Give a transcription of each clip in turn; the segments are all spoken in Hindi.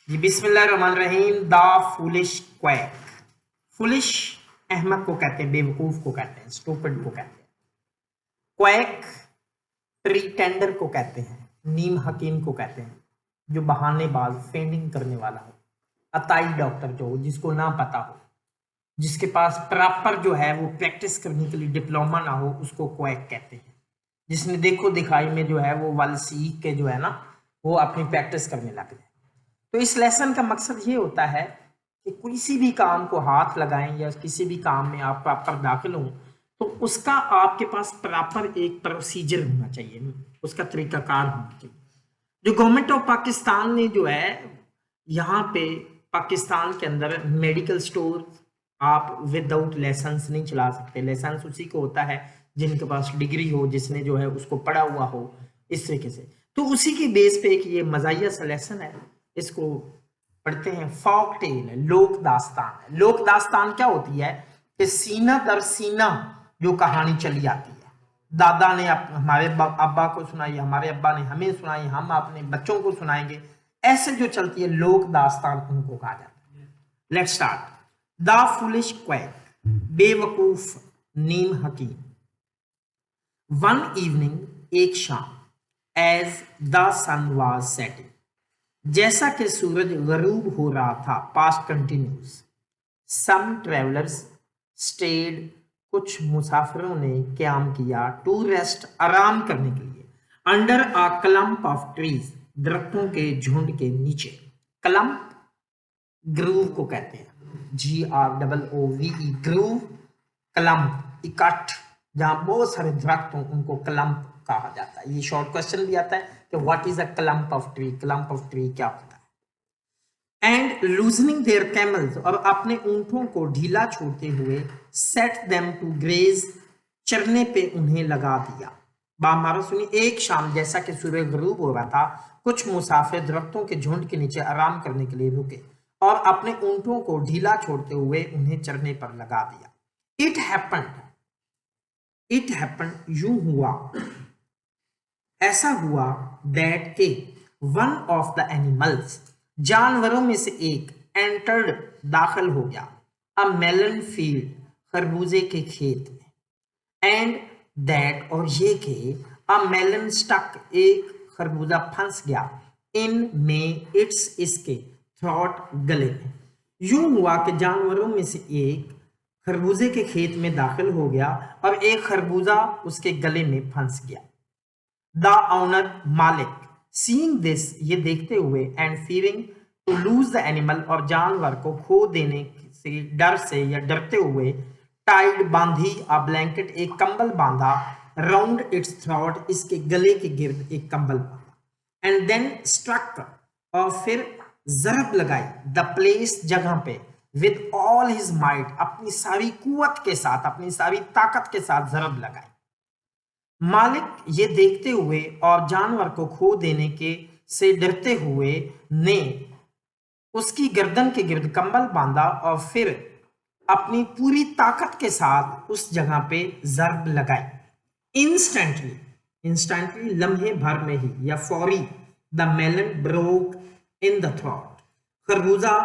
जी बिस्मिल्लाहिर्रहमानिर्रहीम। The foolish quack. फूलिश अहमक को कहते हैं, बेवकूफ को कहते हैं, स्टूपिड को कहते हैं। क्वैक प्रीटेंडर को कहते हैं, नीम हकीम को कहते हैं, जो बहानेबाज फेंडिंग करने वाला हो, अताई डॉक्टर जो हो, जिसको ना पता हो, जिसके पास प्रॉपर जो है वो प्रैक्टिस करने के लिए डिप्लोमा ना हो, उसको क्वैक कहते हैं। जिसने देखो दिखाई में जो है वो वल सीख के जो है ना वो अपनी प्रैक्टिस करने लग जाए। तो इस लेसन का मकसद ये होता है कि किसी भी काम को हाथ लगाएं या किसी भी काम में आप प्रॉपर दाखिल हों तो उसका आपके पास प्रॉपर एक प्रोसीजर होना चाहिए, उसका तरीकाकार होना चाहिए। जो गवर्नमेंट ऑफ पाकिस्तान ने जो है यहाँ पे पाकिस्तान के अंदर मेडिकल स्टोर आप विदाउट लाइसेंस नहीं चला सकते। लाइसेंस उसी को होता है जिनके पास डिग्री हो, जिसने जो है उसको पढ़ा हुआ हो, इस तरीके से। तो उसी के बेस पे एक ये मजाहिया सा लेसन है, इसको पढ़ते हैं। फॉक टेल है, लोक दास्तान है। लोक दास्तान क्या होती है कि सीना दर सीना जो कहानी चली आती है। दादा ने हमारे अब्बा को सुनाई, हमारे अब्बा ने हमें सुनाई, हम अपने बच्चों को सुनाएंगे, ऐसे जो चलती है लोक दास्तान उनको कहा जाता है। Let's start. The foolish quack, बेवकूफ नीम हकीम। वन इवनिंग, एक शाम, as the sun was setting, जैसा कि सूरज गरूब हो रहा था, past continuous, some travellers stayed, कुछ मुसाफिरों ने क्याम किया, टू रेस्ट, आराम करने के लिए, under a clump of trees, दरख्तों के झुंड के नीचे। क्लम्प ग्रूव को कहते हैं, GROOVE, ग्रूव। क्लम्प इकट्ठ, जहां बहुत सारे दरख्त हों उनको क्लम्प कहा जाता है। ये शॉर्ट क्वेश्चन भी आता है कि what is a clump of tree, clump of tree क्या होता है। एंड लूजनिंग देयर कैमल्स, और अपने ऊंटों को ढीला छोड़ते हुए, सेट देम टू ग्रेज, चरने पे उन्हें लगा दिया। बामारा सुनी, एक शाम जैसा कि सूरज गरूब हो रहा था, कुछ मुसाफिर दरख्तों के झुंड के नीचे आराम करने के लिए रुके और अपने ऊंटों को ढीला छोड़ते हुए उन्हें चरने पर लगा दिया। इट हैपेंड, यूं हुआ, ऐसा हुआ, दैट के वन ऑफ द एनिमल्स, जानवरों में से एक, एंटर्ड, दाखिल हो गया, अ मेलन फील्ड, खरबूजे के खेत में। एंड दैट, और ये के, अ मेलन स्टक, एक खरबूजा फंस गया, इन में, इट्स, इसके, थ्रॉट, गले में। यूं हुआ कि जानवरों में से एक खरबूजे के खेत में दाखिल हो गया और एक खरबूजा उसके गले में फंस गया। द ऑनर, मालिक, सीइंग दिस, ये देखते हुए, and fearing to lose the animal, और जानवर को खो देने से, डर से या डरते हुए, टाइड, बांधी, अ ब्लैंकेट, एक कंबल बांधा, राउंड इट्स थ्रॉट, इसके गले के गिर्द एक कंबल बांधा। एंड देन स्ट्रक, और फिर जरब लगाई, द प्लेस, जगह पे, विद ऑल हिज माइट, अपनी सारी कुवत के साथ, अपनी सारी ताकत के साथ जरब लगाई। मालिक ये देखते हुए और जानवर को खो देने के से डरते हुए ने उसकी गर्दन के गिर्द कंबल बांधा और फिर अपनी पूरी ताकत के साथ उस जगह पे जरब लगाई। इंस्टेंटली लम्हे भर में ही या फौरी, the melon broke in the throat, खरबूजा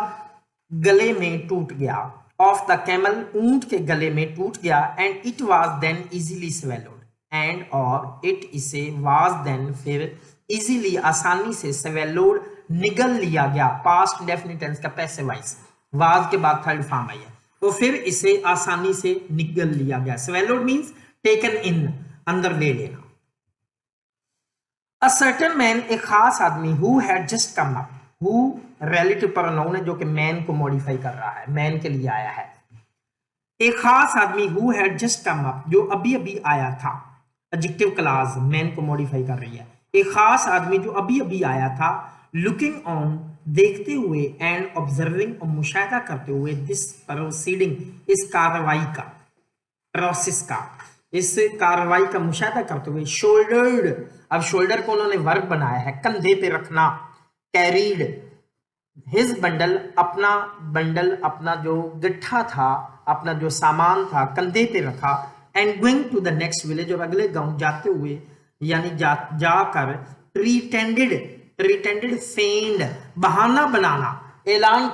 गले में टूट गया, ऑफ द कैमल, ऊंट के गले में टूट गया, and it was then easily swallowed, and और इट, इसे, वाज देन, फिर, इजीली, आसानी से, स्वेलोड, निगल लिया गया, पास्ट इंडेफिनिट टेंस का पैसिव वॉइस, वाज के बाद थर्ड फॉर्म आई है, तो फिर इसे आसानी से निगल लिया गया। स्वेलोड मींस टेकन इन, अंदर ले लेना। अ सर्टेन मैन, एक खास आदमी, who had just come up, who relative pronoun है जो कि मैन को मॉडिफाई कर रहा है, मैन के लिए आया है। एक खास आदमी, who had just come up, जो अभी अभी आया था, एडजेक्टिव क्लास मैन को मॉडिफाई कर रही है। एक खास आदमी जो अभी अभी आया था, लुकिंग ऑन, देखते हुए, एंड ऑब्जर्विंग, और मुशाहिदा करते हुए, दिस प्रोसीडिंग, इस कार्रवाई का, प्रोसेस का, इस कार्रवाई का मुशाहिदा करते हुए, शोल्डर्ड, अब शोल्डर को उन्होंने वर्ब बनाया है, कंधे पे रखना, कैरीड, हिज बंडल, अपना बंडल, अपना जो गट्ठा था, अपना जो सामान था, कंधे पे रखा, and going to the next village, और अगले गांव जाते हुए, यानी जाकर, प्रीटेंडेड, प्रिटेंडेड, फेंड, बहाना बनाना, ऐलान,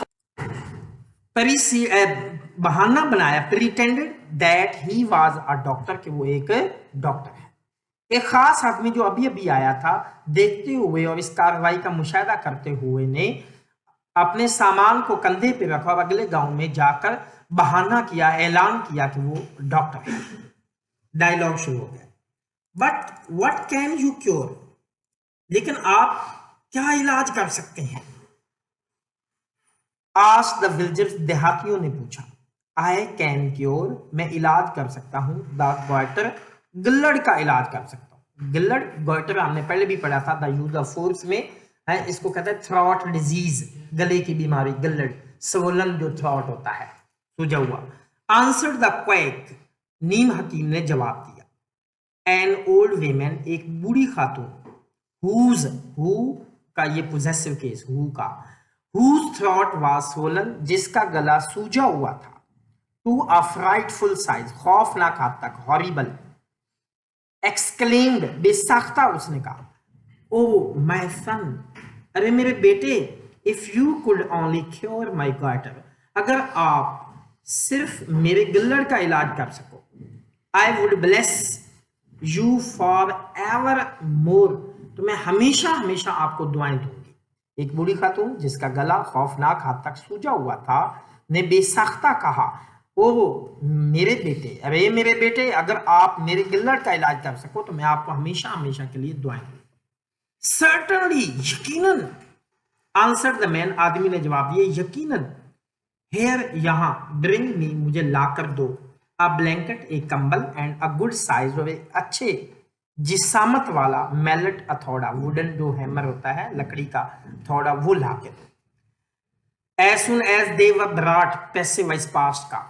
बहाना बनाया, pretended that he was a doctor, कि वो एक डॉक्टर है। एक खास आदमी जो अभी अभी आया था, देखते हुए और इस कार्रवाई का मुशाहिदा करते हुए ने अपने सामान को कंधे पे रखा और अगले गांव में जाकर बहाना किया, ऐलान किया कि वो डॉक्टर है। डायलॉग शुरू हो गया। But what can you cure, लेकिन आप क्या इलाज कर सकते हैं? आस्क्ड द विलेजर्स, देहातियों ने पूछा। आई कैन क्योर, मैं इलाज कर सकता हूं, द गॉइटर, गिल्लड़ का इलाज कर सकता हूं। गिल्लड़, गॉइटर हमने पहले भी पढ़ा था द यूज ऑफ फोर्स में है, इसको कहते हैं थ्रॉट डिजीज, गले की बीमारी, गिल्लड़, स्वोलन जो थ्रॉट होता है, सूजा हुआ। आंसर्ड द क्वैक, नीम हकीम ने जवाब दिया। एन ओल्ड वीमेन, एक बूढ़ी खातून, हुज, हु का ये पोजेसिव केस, हु का, whose throat was swollen, जिसका गला सूजा हुआ था, to a frightful size, खौफनाक हद तक, horrible, exclaimed, बेसाख्ता उसने कहा, oh my son, अरे मेरे बेटे, if you could only cure my goiter, अगर आप सिर्फ मेरे गिल्लड़ का इलाज कर सको, I would bless you forever more, तो मैं हमेशा हमेशा आपको दुआएं दूंगी। एक बूढ़ी खातून जिसका गला खौफनाक हद तक सूजा हुआ था ने बेसाख्ता कहा, ओ मेरे बेटे, अरे मेरे बेटे, अगर आप मेरे गिल्लड़ का इलाज कर सको तो मैं आपको हमेशा हमेशा के लिए दुआएं दूंगा। सर्टनली, यकीनन, आंसर्ड द मैन, आदमी ने जवाब दिया, यकीनन। हेयर, यहां, ब्रिंग मी, मुझे ला कर दो, अ ब्लैंकेट, एक कंबल, एंड अ गुड साइज, और एक अच्छे जिसामत वाला मैलेट, हथौड़ा, वुडन जो हैमर होता है, लकड़ी का हथौड़ा, वो ला के दो। As soon as they were brought, passive voice past का,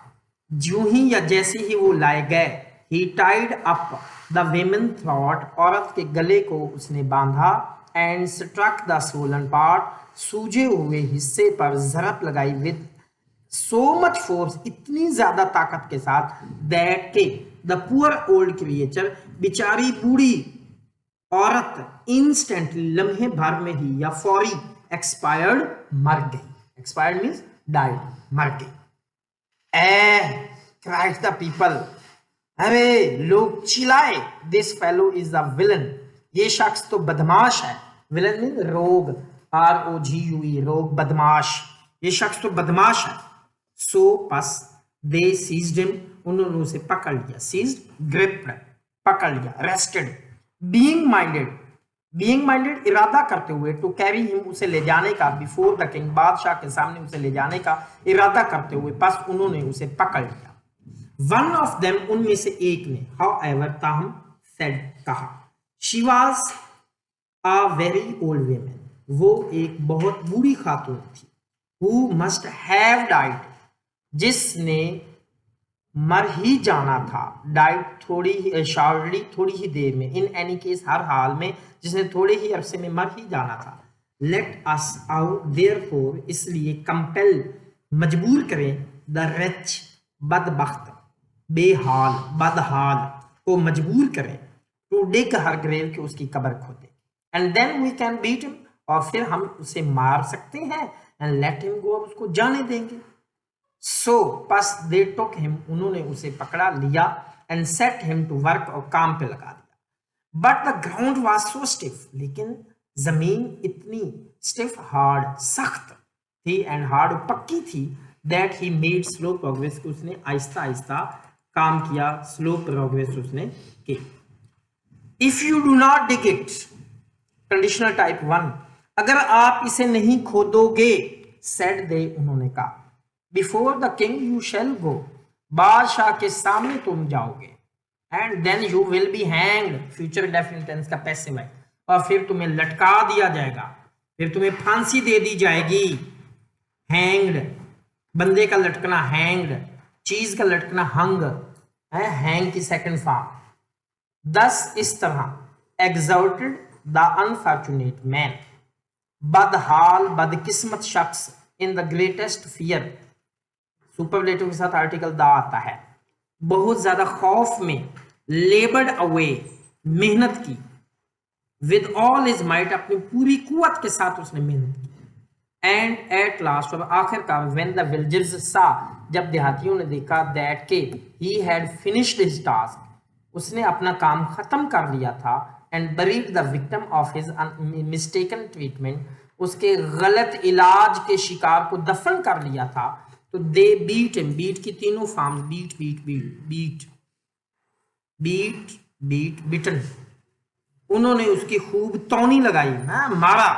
ज्यों ही या जैसे ही वो लाए गए, he tied up the women throat, औरत के गले को उसने बांधा, and struck the swollen part, सूजे हुए हिस्से पर जरब लगाई, विद सो मच फोर्स, इतनी ज्यादा ताकत के साथ, दैट के द पुअर ओल्ड क्रिएचर, बेचारी बूढ़ी औरत, इंस्टेंटली, लम्हे भर में ही या फौरी, एक्सपायर्ड, मर गई। एक्सपायर्ड मींस डाइड, मर गई। क्राइड द पीपल, अरे लोग चिल्लाए, this fellow is the villain, ये शख्स तो बदमाश है। विलन मीन रोग, ROGUE, रोग, बदमाश, ये शख्स तो बदमाश है। सो बस दे सीज्ड हिम, उन्होंने उसे पकड़ लिया, सीज्ड, ग्रिप्ड, पकड़ लिया, रेस्टेड, बीइंग माइंडेड, इरादा करते हुए, टू कैरी हिम, उसे ले जाने का, बिफोर द किंग, बादशाह के सामने उसे ले जाने का इरादा करते हुए, बस उन्होंने उसे पकड़ लिया। वन ऑफ देम, उनमें से एक ने, हाउ एवर, ताहम, सेड, कहा, she was a very old women, वो एक बहुत बूढ़ी खातून थी, हु मस्ट हैव डाइड, जिसने मर ही जाना था, डाइड थोड़ी ही, शॉर्टली, थोड़ी ही देर में, इन एनी केस, हर हाल में, जिसने थोड़े ही अरसे में मर ही जाना था। लेट अस आउट देयरफॉर, इसलिए, कंपेल, मजबूर करें, द रिच, बदबख्त, बेहाल, बदहाल को मजबूर करें, टू डिग हर ग्रेव, कि उसकी कब्र खोदे, and then we can beat him, और फिर हम उसे मार सकते हैं, एंड लेट हिम गो, उसको जाने देंगे। सो बस दे टुक हिम, उन्होंने उसे पकड़ा लिया, and set him to work, और काम पे लगा दिया। But the ground was so stiff, लेकिन जमीन इतनी स्टिफ, हार्ड, सख्त थी, एंड हार्ड, पक्की थी, that he made slow progress, उसने आहिस्ता आहिस्ता काम किया, स्लो प्रोग्रेस उसने की। If you do not dig it, conditional type 1, अगर आप इसे नहीं खोदोगे, सेड दे, उन्होंने कहा, before the king you shall go, बादशाह के सामने तुम जाओगे, and then you will be hanged, future definite tense का पैसिव है, और फिर तुम्हें लटका दिया जाएगा, फिर तुम्हें फांसी दे दी जाएगी। हैंग्ड, बंदे का लटकना, हैंग्ड, चीज का लटकना, हंग है, हैंग की सेकंड फॉर्म। दस, इस तरह, एग्जॉर्टेड द अनफॉर्चुनेट मैन, बदहाल, बदकिस्मत शख्स, in the greatest fear, superlative के साथ आर्टिकल द आता है, बहुत ज्यादा खौफ में, लेबर्ड अवे, मेहनत की, विद ऑल हिज माइट, अपनी पूरी कुवत के साथ उसने मेहनत की। एंड एट लास्ट, और आखिरकार, व्हेन द विलेजर्स सा, जब देहातियों ने देखा, दैट के he had finished his task, उसने अपना काम खत्म कर लिया था, and buried the victim of his mistaken treatment, उसके गलत इलाज के शिकार को दफन कर लिया था, तो दे बीट हिम, बीट की तीनों forms, beat beat beat beat beat beat beaten, उन्होंने उसकी खूब तौनी लगाई, हाँ मारा,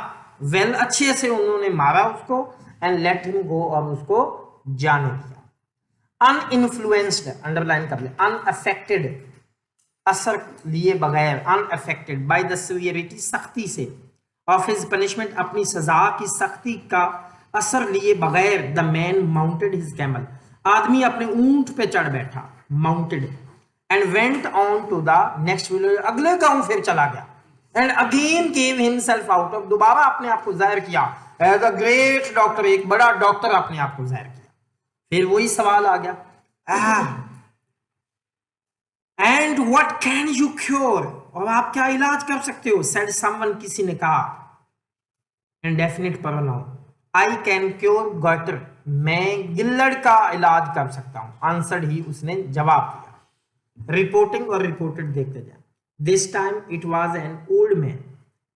वेल अच्छे से उन्होंने मारा उसको, एंड लेट हिम गो, और उसको जाने दिया। अनइन्फ्लुएंस्ड, अंडरलाइन कर ले, अनअफेक्टेड, असर लिए बगैर, अनअफेक्टेड बाय द सिवियरिटी, सख्ती से, ऑफ हिज पनिशमेंट, अपनी सजा की सख्ती का असर लिए बगैर, the man mounted his camel, आदमी अपने ऊंट पे चढ़ बैठा, mounted, and went on to the next village, अगले गांव फिर चला गया, and again gave himself out of, दोबारा अपने आप को जाहिर किया एज अ ग्रेट डॉक्टर, एक बड़ा डॉक्टर अपने आप को जाहिर किया। फिर वही सवाल आ गया, and what can you cure, और आप क्या इलाज कर सकते हो, सेड समवन, किसी ने कहा, indefinite pronoun, I can cure goitre, मैं गिल्लड़ का इलाज कर सकता हूं, आंसर्ड ही, उसने जवाब दिया। रिपोर्टिंग और रिपोर्टेड देखते जाए। This time it was an old man,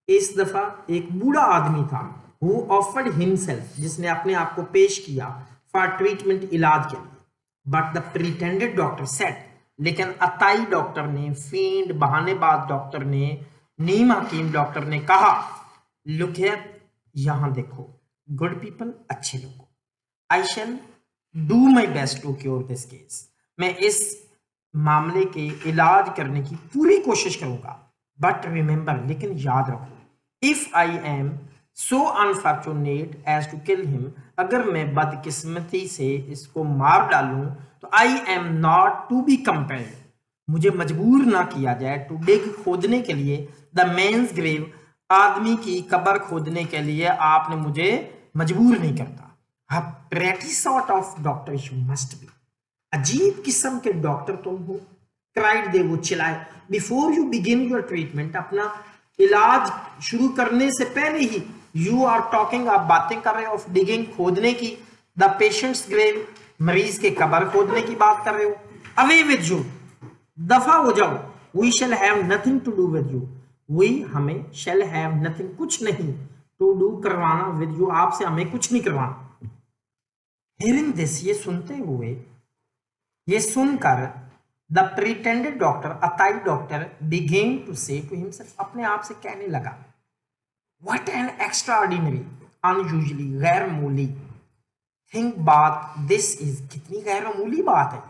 इस दफा एक बूढ़ा आदमी था, हु ऑफर्ड हिमसेल्फ, जिसने अपने आप को पेश किया, फॉर ट्रीटमेंट, इलाज के लिए, but the pretended doctor said, लेकिन अताई डॉक्टर ने, फींड बहानेबाज डॉक्टर ने, नीम हकीम डॉक्टर ने कहा, लुक हियर, यहां देखो, गुड पीपल, अच्छे लोगों, I shall do my best to cure this case, मैं इस मामले के इलाज करने की पूरी कोशिश करूंगा, बट रिमेंबर, लेकिन याद रखो, if I am so unfortunate as to kill him, अगर मैं बदकिस्मती से इसको मार डालूं, तो I am not to be compelled, मुझे मजबूर ना किया जाए, टू डिग, खोदने के लिए, द मेन्स ग्रेव, आदमी की कब्र खोदने के लिए आपने मुझे मजबूर नहीं करता। Pretty sort of doctor you must B, अजीब किस्म के डॉक्टर तुम हो, क्राइड दे, वो चिल्लाए, before you begin your treatment, अपना इलाज शुरू करने से पहले ही, यू आर टॉकिंग, आप बातें कर रहे हो, ऑफ डिगिंग, खोदने की, द पेशेंट्स ग्रेव, मरीज के कब्र खोदने की बात कर रहे हो, अवे विद यू, दफा हो जाओ, we shall have nothing to do with you, we, हमें, शैल हैव नथिंग, कुछ नहीं, टू डू, करवाना, विद यू, आपसे हमें कुछ नहीं करवाना। हियरिंग दिस, ये सुनते हुए, ये सुनकर, द प्रिटेंडेड डॉक्टर, अताई doctor, began to say to himself, अपने आप से कहने लगा, व्हाट एन एक्स्ट्राऑर्डिनरी, अनयूजुअली, गैर मामूली थिंग, बात, दिस इज, कितनी गैर मामूली बात है,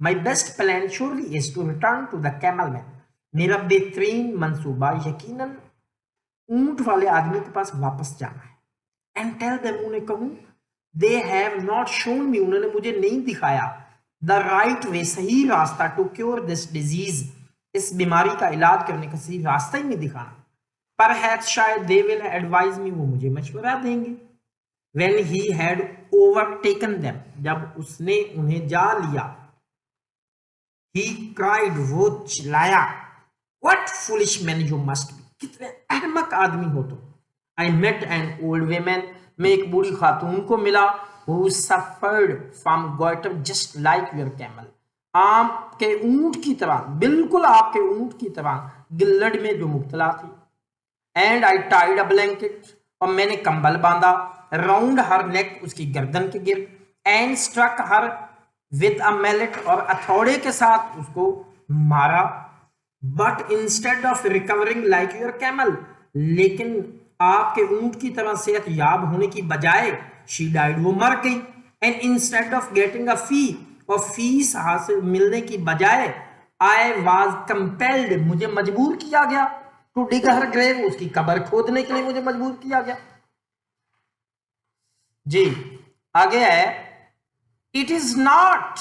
my best plan surely is to return to the camel man, मेरा बेहतरीन मंसूबा यकीनन ऊंट वाले आदमी के पास वापस जाना है, एंड टेल देम, उन्हें कहूं, they have not shown me, उन्होंने मुझे नहीं दिखाया, द राइट वे, सही रास्ता, टू क्योर दिस डिजीज, इस बीमारी का इलाज करने का सही रास्ता ही नहीं दिखाना, परहैप्स, शायद, दे विल एडवाइज मी, वो मुझे मशवरा देंगे, when he had overtaken them, जब उसने उन्हें जा लिया, ही क्राइड, वो चिल्लाया, what foolish man you must be, कितने अहमक आदमी हो तुम, I met an old women, मैं एक बूढ़ी खातून को मिला, who suffered from goiter just like your camel, आपके ऊंट की तरह, बिल्कुल आपके ऊंट की तरह, गिल्लड़ में जो मुब्तला थी, and I Tide a blanket, और मैंने कंबल बांधा, राउंड हर नेक, उसकी गर्दन के गिर्द, and struck her with a mallet, और हथौड़े के साथ उसको मारा, but instead of recovering like your camel, लेकिन आपके ऊंट की तरह सेहत याब होने की बजाय, शी डाइड, वो मर गई, and instead of getting a fee, और फीस हासिल मिलने की बजाय, आई वाज कंपेल्ड, मुझे मजबूर किया गया, टू डिग हर ग्रेव, उसकी कब्र खोदने के लिए मुझे मजबूर किया गया। जी आगे है, इट इज नॉट,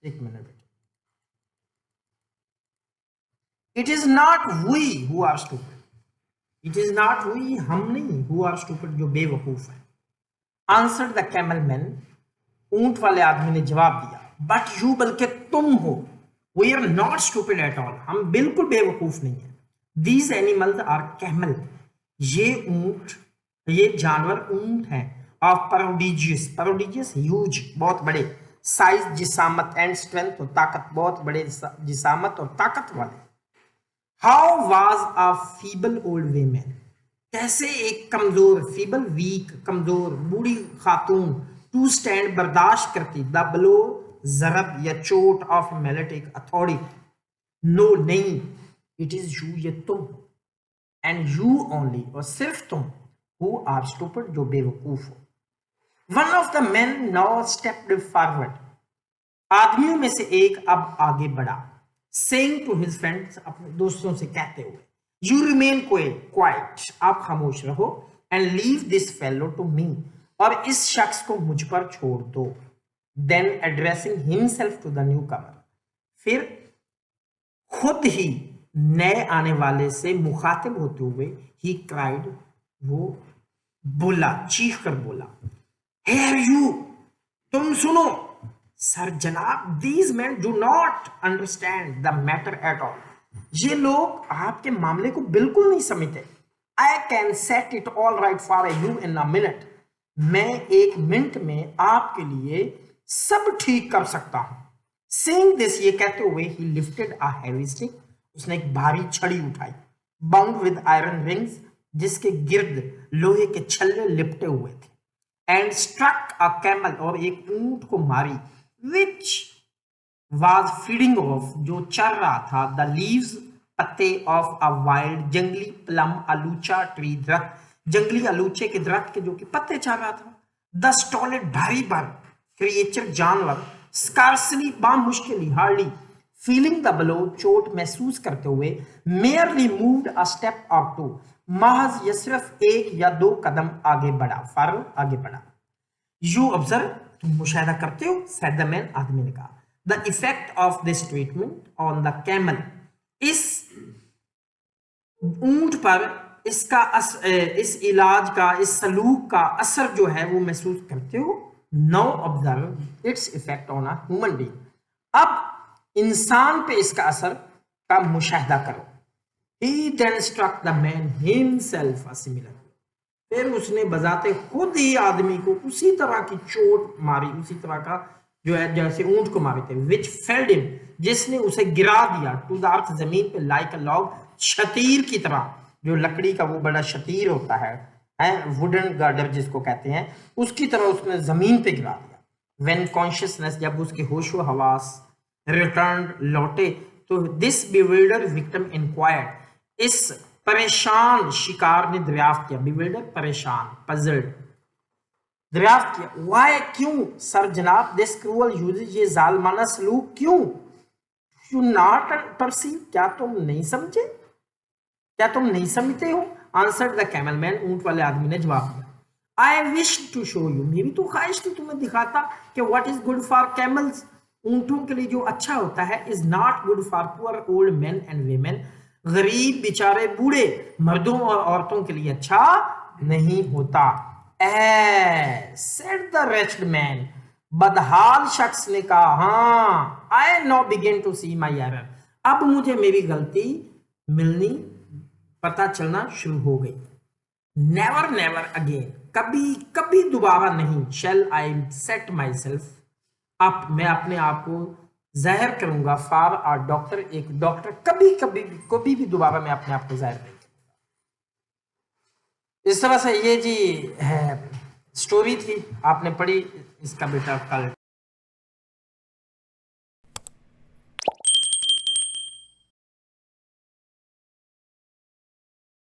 एक minute, it is not we who are stupid, it is not we, हम नहीं, हु आर स्टूपिड, जो बेवकूफ है, आंसर्ड द कैमल मैन, ऊंट वाले आदमी ने जवाब दिया, बट यू, बल्कि तुम हो, we are not stupid at all, हम बिल्कुल बेवकूफ नहीं है। दीज एनिमल्स आर कैमल, ये ऊंट, ये जानवर ऊंट हैं। ऑफ प्रोडिजियस, प्रोडिजियस ह्यूज, बहुत बड़े, साइज जिसामत एंड स्ट्रेंथ और ताकत, बहुत बड़े जिसामत और ताकत वाले। How was a feeble old women, कैसे एक कमजोर, फीबल वीक, कमजोर बूढ़ी खातून, टू स्टैंड बर्दाश्त करती, द ब्लो जरब या चोट ऑफ मिलिट्री अथॉरिटी। नो नहीं, इट इज यू, ये तुम, एंड यू ओनली, और सिर्फ तुम, हु आर स्टूपिड, जो बेवकूफ हो। One of the main now stepped forward, आदमियों में से एक अब आगे बढ़ा, सेइंग टू हिज फ्रेंड्स, अपने दोस्तों से कहते हुए, यू रिमेन क्वाइट, आप खामोश रहो, and leave this fellow to me, और इस शख्स को मुझ पर छोड़ दो। Then addressing himself to the newcomer, फिर खुद ही नए आने वाले से मुखातिब होते हुए, ही क्राइड, वो बोला, चीख कर बोला, हेयर यू, तुम सुनो, सर जनाब, these man do not understand the matter at all, ये लोग आपके मामले को बिल्कुल नहीं समझते। I can set it all right for you in a minute, मैं एक मिनट में आपके लिए सब ठीक कर सकता हूं। सेइंग दिस, ये कहते हुए, ही लिफ्टेड अ हैवी स्टिक, उसने एक भारी छड़ी उठाई, बाउंड विद आयरन रिंग्स, जिसके गिर्द लोहे के छल्ले लिपटे हुए थे, एंड स्ट्रक अ कैमल, और एक ऊंट को मारी, which was feeding off, जो चर रहा था, the leaves, पत्ते of a wild, जंगली प्लम अलूचा ट्री, दरख्त, जंगली अलूचे के दरख्त के जो कि पत्ते चर रहा था। the stolid, भारी भर, creature, जानवर, scarcely, बामुश्किल, hardly, feeling the blow, चोट महसूस करते हुए, merely moved a step or two, महज या सिर्फ एक या दो कदम आगे बढ़ा, फर आगे बढ़ा। यू ऑब्जर्व, तुम मुशाहिदा करते हो, said the man, आदमी ने कहा, the effect of this treatment on the camel, इस ऊंट पर इसका इस इलाज का, इस सलूक का असर जो है वो महसूस करते हो। Now observe its effect on a human being, अब इंसान पे इसका असर का मुशाहिदा करो। He then struck the man himself a similar, फिर उसने बजाते खुद ही आदमी को उसी तरह की चोट मारी, उसी तरह का जो है जैसे ऊंट को मारे थे, which felled him, जिसने उसे गिरा दिया, to the earth, जमीन पे, like a log, शतीर की तरह, जो लकड़ी का वो बड़ा शतीर होता है वुडन गार्डर जिसको कहते हैं, उसकी तरह उसने जमीन पे गिरा दिया। when consciousness, जब उसके होशो हवास returned, लौटे, तो this bewildered victim inquired, इस परेशान शिकार ने दरियाफ्त किया, bewildered, परेशान, puzzled, दरियाफ्त किया, वाई, क्यों, सर जनाब, दिस क्रूअल यूजेज, ये जालमाना सलूक क्यों, यू नॉट परसीव, क्या तुम नहीं समझे, क्या तुम नहीं समझते हो, आंसर्ड द कैमल मैन, ऊंट वाले आदमी ने जवाब दिया, I wish to show you, मेरी तो ख्वाहिश थी तुम्हें दिखाता कि what is good for camels, ऊंटों के लिए जो अच्छा होता है, is not good for poor old men and women, गरीब बेचारे बूढ़े मर्दों और औरतों के लिए अच्छा नहीं होता। सेड द रेच्ड मैन, बदहाल शख्स ने कहा, हाँ, I now begin to see my error, अब मुझे मेरी गलती मिलनी, पता चलना शुरू हो गई। नेवर नेवर अगेन, कभी कभी दोबारा नहीं, shall I set my self up, मैं अपने आप को जाहिर करूंगा, फॉर अ डॉक्टर, एक डॉक्टर, कभी भी दोबारा मैं अपने आप को जाहिर नहीं करूंगा। इस तरह से ये जी है स्टोरी थी, आपने पढ़ी, इसका बेटा कल